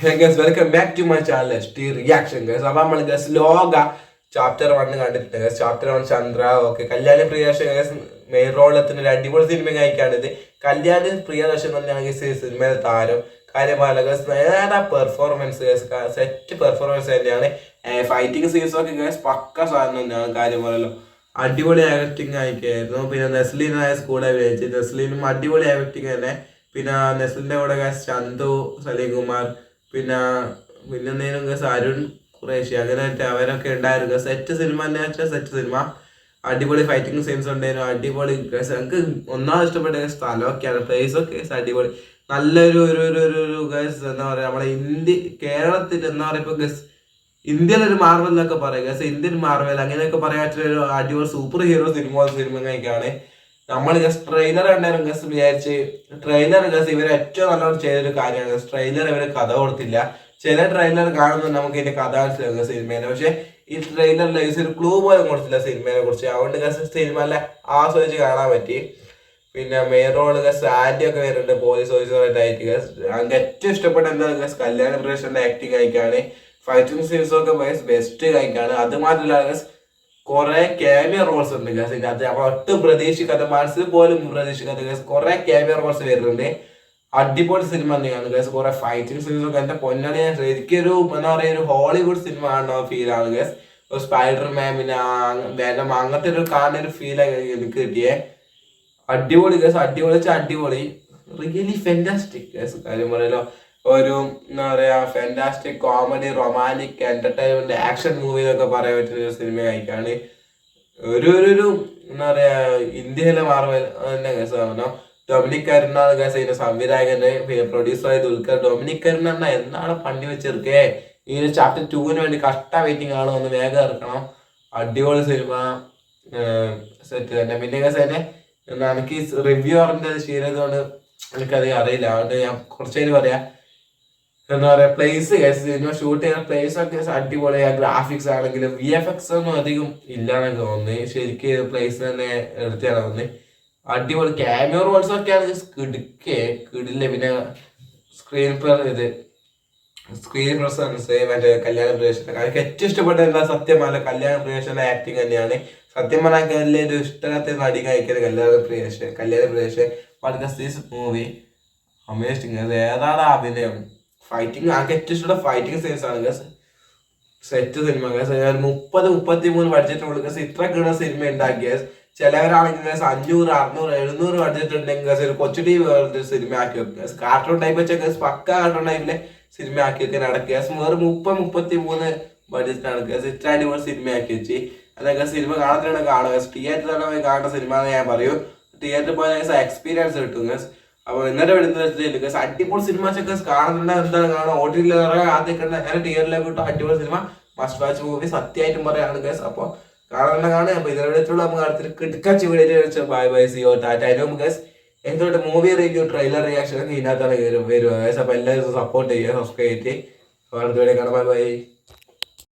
Guys, welcome back to my channel ST Reaction guys. അപ്പോൾ നമ്മൾ guess ലോക chapter 1 കണ്ടിട്ടുണ്ട് guys. Chapter 1 Chandra okay. Kalyani Priyadarshan guys main role എത്തുന്ന ഒരു അടിപൊളി സിനിമ കഴിക്കാണ് ഇത്. കല്യാണി പ്രിയദർശൻ തന്നെയാണ് ഗസ് ഈ സിനിമയിലെ താരം. കാര്യമായ ഗസ് നേരെ പെർഫോമൻസ് ഗസ് സെറ്റ് പെർഫോമൻസ് തന്നെയാണ്. ഫൈറ്റിംഗ് സീൻസ് ഒക്കെ ഗസ് പക്ക സാധനം തന്നെയാണ്. കാര്യം പറയല്ലോ അടിപൊളി ആക്ടിങ് ആയിക്കായിരുന്നു. പിന്നെ നെസ്ലിനായ സ്കൂളെ വിളിച്ച് നെസ്ലിനും അടിപൊളി ആക്ടിങ് തന്നെ. പിന്നെ നെസ്ലിൻ്റെ കൂടെ ഗസ് ചന്തു, സലീം കുമാർ, പിന്നെ എന്തെങ്കിലും ഗസ് അരുൺ ഖുറേഷി അങ്ങനെയായിട്ട് അവരൊക്കെ ഉണ്ടായിരുന്നു. സെറ്റ് സിനിമ തന്നെ വെച്ചാൽ സെറ്റ് സിനിമ. അടിപൊളി ഫൈറ്റിംഗ് സീൻസ് ഉണ്ടായിരുന്നു. അടിപൊളി ഗസ് എനിക്ക് ഒന്നാമത് ഇഷ്ടപ്പെട്ട സ്ഥലമൊക്കെയാണ്, പ്ലേസ് ഒക്കെ അടിപൊളി. നല്ലൊരു ഒരു ഒരു ഗസ് എന്താ പറയുക, നമ്മുടെ കേരളത്തിൽ എന്താ പറയുക ഇപ്പോൾ ഗസ് ഇന്ത്യയിലൊരു മാർവൽ എന്നൊക്കെ പറയാം ഗസ്, ഇന്ത്യൻ മാർവൽ അങ്ങനെയൊക്കെ പറയാൻ പറ്റുന്ന ഒരു അടിപൊളി സൂപ്പർ ഹീറോ സിനിമ കഴിക്കാണ്. നമ്മൾ ജസ്റ്റ് ട്രെയിലർ കണ്ടാലും ഗസ് വിചാരിച്ച് ട്രെയിലർ ഗസ് ഇവർ ഏറ്റവും നല്ലോണം ചെയ്തൊരു കാര്യമാണ് ഗസ്. ട്രെയിലർ ഇവർ കഥ കൊടുത്തില്ല. ചില ട്രെയിലർ കാണുമ്പോൾ നമുക്ക് ഇതിന്റെ കഥ മനസ്സിലാവും ഗസ് സിനിമേനെ. പക്ഷെ ഈ ട്രെയിലറിൽ ഒരു ക്ലൂ പോലും കൊടുത്തില്ല സിനിമയെ കുറിച്ച്. അതുകൊണ്ട് ഗസ് സിനിമ നല്ല ആസ്വദിച്ച് കാണാൻ പറ്റി. പിന്നെ മെയിൻ റോഡ് ഗസ് ആന്റി ഒക്കെ വരുന്നുണ്ട്, പോലീസ് ഓഫീസറായിട്ട് ഗസ്. ഞങ്ങൾക്ക് ഏറ്റവും ഇഷ്ടപ്പെട്ട എന്താ ഗസ് കല്യാണ പ്രേഷന്റെ ആക്ടിങ് കഴിക്കാണ്. ഫൈറ്റിംഗ് സീൻസ് ഒക്കെ ബെസ്റ്റ് കഴിക്കാണ്. അത് മാത്രമല്ല ഗസ് കുറെ ക്യാമിയോ റോൾസ് ഉണ്ട് ഗസ് ഇതിനകത്ത്. നമ്മൾ ഒട്ടും പ്രതീക്ഷിക്കാത്ത, മനസ്സിൽ പോലും പ്രതീക്ഷിക്കാത്ത ഗസ് കുറെ ക്യാമിയോ റോൾസ് വരുന്നുണ്ട്. അടിപൊളി സിനിമ തന്നെയാണ് ഗസ്. കുറെ ഫൈറ്റിംഗ് സീൻസ് ഒക്കെ എന്റെ പൊന്നാണ്. ഞാൻ ശരിക്കും ഒരു എന്താ പറയുക ഒരു ഹോളിവുഡ് സിനിമ കാണുന്ന ഫീൽ ആണ് ഗസ്. ഒരു സ്പൈഡർമാൻ പിന്നെ വേനം അങ്ങനത്തെ ഒരു കാണുന്ന ഒരു ഫീൽ എനിക്ക് കിട്ടിയേ. അടിപൊളി ഗസ്, അടിപൊളി റിയലി ഫെന്റാസ്റ്റിക് ഗസ്. കാര്യം പറയലോ ഒരു എന്താ പറയാ fantastic comedy romantic entertainment action movie എന്നൊക്കെ പറയാൻ പറ്റുന്ന ഒരു സിനിമ ആയിക്കാണ്. ഒരു എന്താ പറയാ ഇന്ത്യയിലെ മാർവൽ തന്നെ ഗസ്. ഡൊമിനിക് കരുണാണ് ഗസ് ഇതിന്റെ സംവിധായകന്. പ്രൊഡ്യൂസറായ ദുൽഖർ. ഡൊമിനിക് കരുണ എന്താണ് പണി വെച്ചെടുക്കേ. ഈ ഒരു ചാപ്റ്റർ 2 വേണ്ടി കഷ്ട വെയിറ്റിംഗ് ആണ്, ഒന്ന് വേഗം ഇറക്കണം. അടിപൊളി സിനിമ സെറ്റ് തന്നെ. പിന്നെ ഗസ് തന്നെ എനിക്ക് റിവ്യൂ അറിഞ്ഞത് ശീലതുകൊണ്ട് എനിക്കധികം അറിയില്ല. അതുകൊണ്ട് ഞാൻ കുറച്ചേര് പറയാം. എന്താ പറയാ പ്ലേസ് സിനിമ ഷൂട്ട് ചെയ്യുന്ന പ്ലേസ് ഒക്കെ അടിപൊളിയാ. ഗ്രാഫിക്സ് ആണെങ്കിലും VFX ഒന്നും അധികം ഇല്ലാന്നൊക്കെ തോന്നുന്നു. ശരിക്കും പ്ലേസ് തന്നെ എടുത്താണ് തോന്നുന്നത്. അടിപൊളി ക്യാമിയോ റോൾസ് ഒക്കെയാണ് കിടില്ല. പിന്നെ സ്ക്രീൻ പ്രസൻസ് മറ്റേ കല്യാണ പ്രവേശന എനിക്ക് ഏറ്റവും ഇഷ്ടപ്പെട്ട എന്താ സത്യമല്ല കല്യാണ പ്രവേശന ആക്ടിങ് തന്നെയാണ്. സത്യം പറഞ്ഞാൽ ഒരു ഇഷ്ടത്തെ നടി കഴിക്കുന്നത് കല്യാണ പ്രവേശൻ മൂവി അമേസിങ്. അത് ഏതാണ് അഭിനയം, ഫൈറ്റിംഗ് എനിക്ക് ഏറ്റവും ഇഷ്ടപ്പെട്ട ഫൈറ്റിംഗ് സീൻസ് ആണ് ഗസ്. സെറ്റ് സിനിമ ഗസ്. 30-33 ബഡ്ജറ്റിനുള്ളിൽ ഗസ് ഇത്ര കിടന്ന സിനിമ ഉണ്ടാക്കിയ ചിലവരാണെങ്കിൽ 500, 600, 700 ബഡ്ജറ്റ് ഉണ്ടെങ്കിൽ ഗസ് ഒരു കൊച്ചു ടി വി സിനിമ ആക്കി വെക്കുക. കാർട്ടൂൺ ടൈപ്പ് വെച്ച ഗസ് പക്ക കാർട്ടൂൺ ടൈപ്പിലെ സിനിമ ആക്കി വെക്കാൻ നടക്കുക. വേറെ 30-33 ബഡ്ജറ്റാണ് ഗസ്. ഇത്ര അടിപൊളി സിനിമ ആക്കി വെച്ച് അതൊക്കെ സിനിമ കാണത്തിലാണ് കാണുക. തിയേറ്ററിലാണ് പോയി കാണുന്ന സിനിമ എന്ന് ഞാൻ പറയൂ. തിയേറ്ററിൽ പോയ എക്സ്പീരിയൻസ് കിട്ടും ഗസ്. അപ്പോൾ ഇന്നലെ വിടുന്ന അടിപൊളി സിനിമാസ് ഒക്കെ കാണുന്നുണ്ട്. എന്താണ് കാണുക OTT ആദ്യം നേരെ തിയേറ്ററിലേക്ക് കിട്ടും. അടിപൊളി സിനിമ മസ്റ്റ് വാച്ച് മൂവി സത്യമായിട്ടും പറയാണ് ഗസ്. അപ്പോൾ കാണുക. അപ്പോൾ ഇതിനെ വിളിച്ചുള്ള നമുക്ക് അടുത്തൊരു കിടക്കാച്ച് വീഡിയോ ബൈ ബൈ സി യോ ടാറ്റ. അതിനും ഗസ് എന്തുകൊണ്ട് മൂവി റിവ്യൂ ട്രെയിലർ റിയാക്ഷൻ ഒക്കെ ഇതിനകത്താണ് വരും ഗസ്. അപ്പോൾ എല്ലാവരും സപ്പോർട്ട് ചെയ്യുക, സബ്സ്ക്രൈബ് ചെയ്തിട്ട് അടുത്ത വീഡിയോ കാണാം. Bye bye.